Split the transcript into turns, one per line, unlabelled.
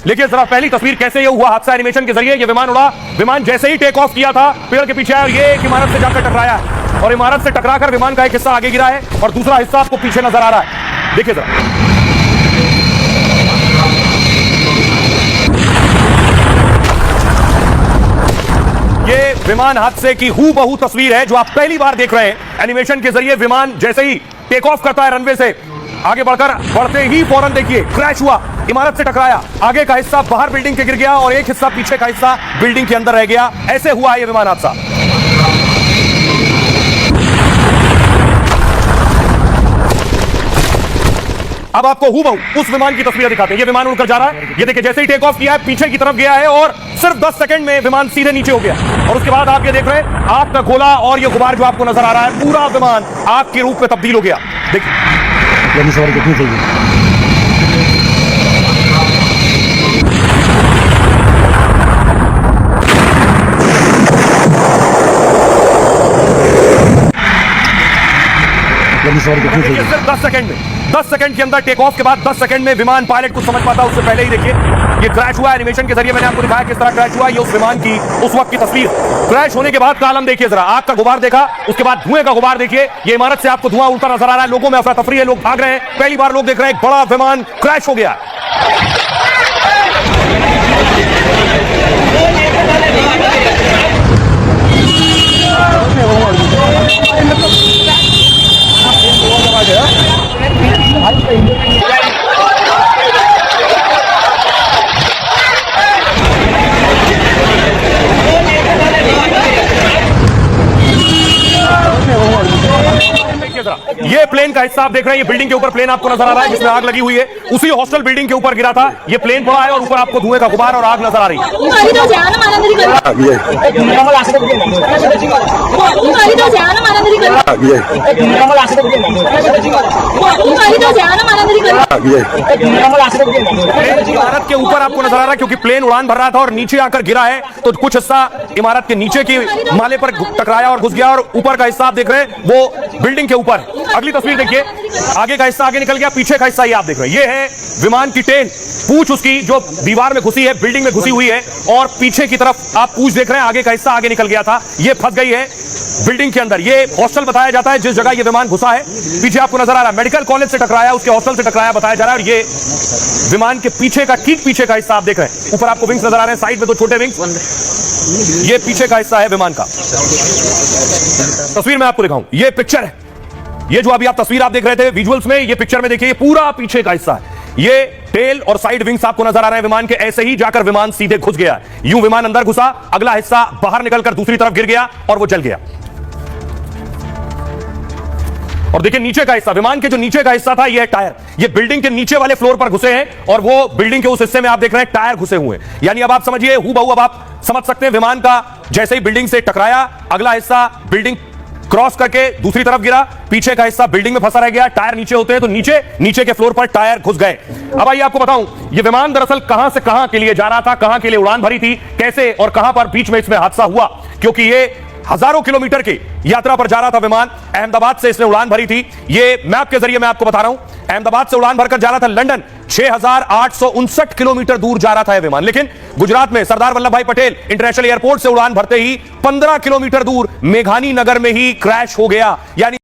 लेकिन जरा पहली तस्वीर कैसे ये हुआ हादसा एनिमेशन के जरिए। ये विमान उड़ा, विमान जैसे ही टेक ऑफ किया था पेड़ के पीछे आया और ये एक इमारत से जाकर टकराया और इमारत से टकराकर विमान का एक हिस्सा आगे गिरा है और दूसरा हिस्सा आपको पीछे नजर आ रहा है। देखिए जरा, ये विमान हादसे की हूबहू तस्वीर है जो आप पहली बार देख रहे हैं एनिमेशन के जरिए। विमान जैसे ही टेक ऑफ करता है रनवे से आगे बढ़ते ही फौरन देखिए क्रैश हुआ, इमारत से टकराया, आगे का हिस्सा बाहर बिल्डिंग के गिर गया और एक हिस्सा पीछे का हिस्सा बिल्डिंग के अंदर रह गया। ऐसे हुआ यह विमान हादसा। अब आपको हूबहू उस विमान की तस्वीर दिखाते हैं। ये विमान उड़कर जा रहा है, ये देखिए जैसे ही टेक ऑफ किया है पीछे की तरफ गया है और सिर्फ 10 सेकंड में विमान सीधे नीचे हो गया और उसके बाद आप ये देख रहे हैं आग का गोला और ये गुबार जो आपको नजर आ रहा है, पूरा विमान आग के रूप में तब्दील हो गया। देखिए
सवारी कितनी चाहिए?
सिर्फ 10 सेकंड में, 10 सेकंड के अंदर टेक ऑफ के बाद 10 सेकंड में विमान पायलट कुछ समझ पाता उससे पहले ही देखिए ये क्रैश हुआ। एनिमेशन के जरिए मैंने आपको दिखाया किस तरह क्रैश हुआ। ये उस विमान की उस वक्त की तस्वीर। क्रैश होने के बाद का आलम देखिए जरा, आग का गुबार देखा, उसके बाद धुएं का गुबार देखिए। ये इमारत से आपको धुआं उड़ता नजर आ रहा है, लोगों में अफरा तफरी है, लोग भाग रहे हैं। पहली बार लोग देख रहे हैं एक बड़ा विमान क्रैश हो गया। ये प्लेन का हिस्सा आप देख रहे हैं, ये बिल्डिंग के ऊपर प्लेन आपको नजर आ रहा है जिसमें आग लगी हुई है, उसी हॉस्टल बिल्डिंग के ऊपर गिरा था। ये प्लेन पड़ा है और ऊपर आपको धुएं का गुबार और आग नजर आ रही है। इमारत के ऊपर आपको नजर आ रहा है क्योंकि प्लेन उड़ान भर रहा था और नीचे आकर गिरा है तो कुछ हिस्सा इमारत के नीचे की माले पर टकराया और घुस गया और ऊपर का हिस्सा आप देख रहे हैं वो बिल्डिंग के ऊपर। अगली तस्वीर देखिए, आगे का हिस्सा आगे निकल गया, पीछे का हिस्सा ये आप देख रहे हैं। ये है विमान की टेल, पूंछ उसकी जो दीवार में घुसी है, बिल्डिंग में घुसी हुई है और पीछे की तरफ आप पूंछ देख रहे हैं, आगे का हिस्सा आगे निकल गया था, ये फंस गई है बिल्डिंग के अंदर। ये हॉस्टल बताया जाता है जिस जगह ये विमान घुसा है। पीछे आपको नजर आ रहा है मेडिकल कॉलेज से टकराया, उसके हॉस्टल से टकराया बताया जा रहा है और ये विमान के पीछे का ठीक पीछे का हिस्सा आप देख रहे हैं। ऊपर आपको विंग्स नजर आ रहे हैं, साइड में दो छोटे विंग्स, ये पीछे का हिस्सा है विमान का। तस्वीर में आपको दिखाऊं, ये पिक्चर है, ये जो अभी आप तस्वीर आप देख रहे थे विजुअल्स में, ये पिक्चर में देखिए ये पूरा पीछे का हिस्सा है। ये टेल और साइड विंग्स आपको नजर आ रहे हैं विमान के, ऐसे ही जाकर विमान सीधे घुस गया। यूं विमान अंदर घुसा, अगला हिस्सा बाहर निकलकर दूसरी तरफ गिर गया और वो जल गया। और देखिए नीचे का हिस्सा, विमान के जो नीचे का हिस्सा था, ये टायर, ये बिल्डिंग के नीचे वाले फ्लोर पर घुसे हैं और वो बिल्डिंग के उस हिस्से में आप देख रहे हैं टायर घुसे हुए हैं। यानी अब आप समझिए हूबहू, अब आप समझ सकते हैं विमान का जैसे ही बिल्डिंग से टकराया, अगला हिस्सा बिल्डिंग क्रॉस करके दूसरी तरफ गिरा, पीछे का हिस्सा बिल्डिंग में फंसा रह गया। टायर नीचे होते हैं तो नीचे के फ्लोर पर टायर घुस गए। अब आइए आपको बताऊं ये विमान दरअसल कहां से कहां के लिए जा रहा था, कहां के लिए उड़ान भरी थी, कैसे और कहां पर बीच में इसमें हादसा हुआ, क्योंकि ये हजारों किलोमीटर की यात्रा पर जा रहा था विमान। अहमदाबाद से इसने उड़ान भरी थी, ये मैप के जरिए मैं आपको बता रहा हूं। अहमदाबाद से उड़ान भरकर जा रहा था लंदन, 6859 किलोमीटर दूर जा रहा था यह विमान, लेकिन गुजरात में सरदार वल्लभ भाई पटेल इंटरनेशनल एयरपोर्ट से उड़ान भरते ही 15 किलोमीटर दूर मेघानी नगर में ही क्रैश हो गया। यानी